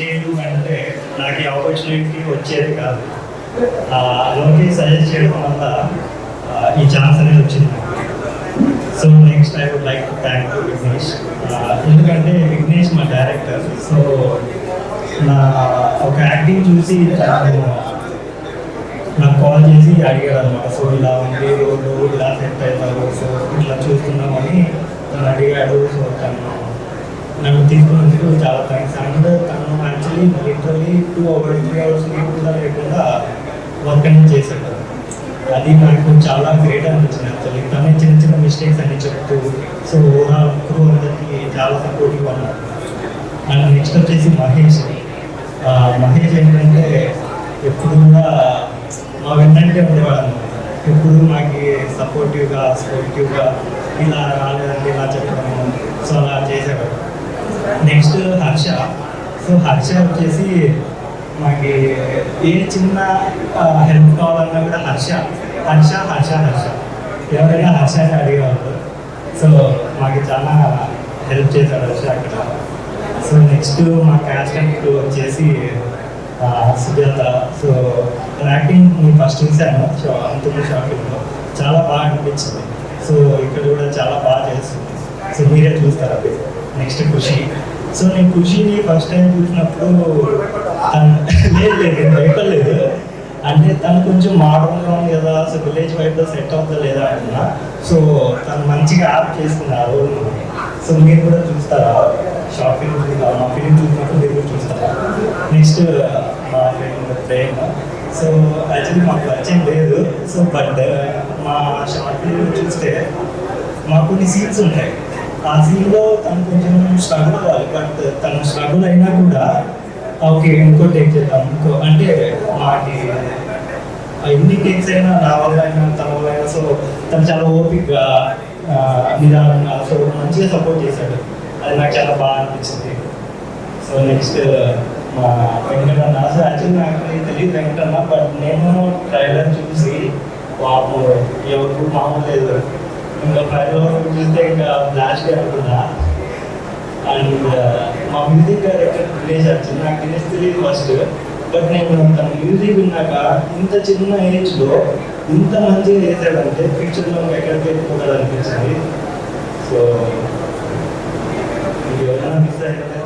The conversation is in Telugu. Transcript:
లేదు అంటే నాకు ఈ ఆపర్చునిటీ వచ్చేది కాదు. లోకేష్ సజెస్ట్ చేయడం వల్ల ఈ ఛాన్స్ అనేది వచ్చింది నాకు. So next I would like to thank you Vignesh. ఎందుకంటే విఘ్నేష్ మా డైరెక్టర్. సో నా ఒక యాక్టింగ్ చూసి నాకు కాల్ చేసి అడిగాడు అనమాట. సో ఇలా ఉంది రోడ్డు, ఇలా సెట్ అవుతావు, సో ఇట్లా చూస్తున్నామని తను అడిగాడు. సో తను నన్ను తీసుకున్నందుకు చాలా థ్యాంక్స్. అండ్ తను యాక్చువల్లీ లిటరలీ 2 hours 3 hours కూడా లేకుండా వర్క్ అనేది చేశాడు. అది నాకు చాలా గ్రేట్ అనిపించింది. యాక్చువల్లీ తనే చిన్న చిన్న మిస్టేక్స్ అని చెప్తూ సో ఓవరాల్ క్రూ అందరికీ చాలా సపోర్టివ్ అన్నారు. అండ్ నెక్స్ట్ వచ్చేసి మహేష్. మహేష్ ఏంటంటే ఎప్పుడు కూడా మా వెన్నంటే ఉండేవాడు. ఎప్పుడు మాకు సపోర్టివ్గా స్పోర్టివ్గా ఇలా రాలేదంటే ఇలా చెప్పడము, సో అలా చేసేవాడు. నెక్స్ట్ హర్ష. సో హర్ష వచ్చేసి మాకు ఏ చిన్న హెల్ప్ కావాలన్నా కూడా హర్ష హర్ష హర్ష హర్ష ఎవరైనా హర్షని అడిగేవాళ్ళు. సో మాకు చాలా హెల్ప్ చేశాడు హర్ష అక్కడ. సో నెక్స్ట్ మా క్యాస్ట్ అండ్ వచ్చేసి సుజాత. సో యాక్టింగ్ నేను ఫస్ట్ చూశాను. సో అంతకు షాపింగ్లో చాలా బాగా అనిపించింది. సో ఇక్కడ కూడా చాలా బాగా చేస్తుంది. సో మీరే చూస్తారు అది. నెక్స్ట్ ఖుషి. సో నేను ఖుషిని ఫస్ట్ టైం చూసినప్పుడు లేదు భయపడలేదు. అంటే తను కొంచెం మోడర్న్గా ఉంది కదా, సో విలేజ్ వైపులో సెట్ అవుతుందా లేదా అంటున్నా. సో తను మంచిగా యాప్ చేసుకున్న ఆ రోజు. సో మీరు కూడా చూస్తారా షాపింగ్ మా ఫిలిం చూసినప్పుడు మీరు కూడా చూస్తారా. నెక్స్ట్ మా ఫ్రెండ్ ప్రేమ. సో యాక్చువల్లీ మాకు పరిచయం లేదు. సో బట్ మా షార్ట్ ఫిలిం చూస్తే మాకు కొన్ని సీన్స్ ఉంటాయి. ఆ సీన్లో తను కొంచెం స్ట్రగుల్ అవ్వాలి. బట్ తను స్ట్రగుల్ అయినా కూడా ఓకే ఇంకో టేక్ చేద్దాం ఇంకో అంటే మాకి ఎన్ని టేక్స్ అయినా నా వల్ల అయినా తన వల్ల అయినా. సో తను చాలా ఓపిక్గా నిదానంగా సో మంచిగా సపోర్ట్ చేశాడు. అది నాకు చాలా బాగా అనిపించింది. సో నెక్స్ట్ మా వెంకటన్న. సో యాక్చువల్లీ నాకు తెలియదు వెంకటన్న. బట్ నేను ట్రైలర్ చూసి పాపం ఎవరు మామూలు లేదు. ఇంకా ట్రైలర్ చూస్తే ఇంకా బ్లాస్ట్ అనుకున్నా. అండ్ మా మ్యూజిక్ డైరెక్టర్ విలేజ్ వచ్చింది. నాకు తెలియదు ఫస్ట్. బట్ నేను తన మ్యూజిక్ విన్నాక ఇంత చిన్న ఏజ్లో ఇంత మంచిగా చేశాడంటే ఫ్యూచర్లో ఎక్కడికి వెళ్ళిపోతాడు అనిపించింది. సో ఎవరైనా మిస్ అయితే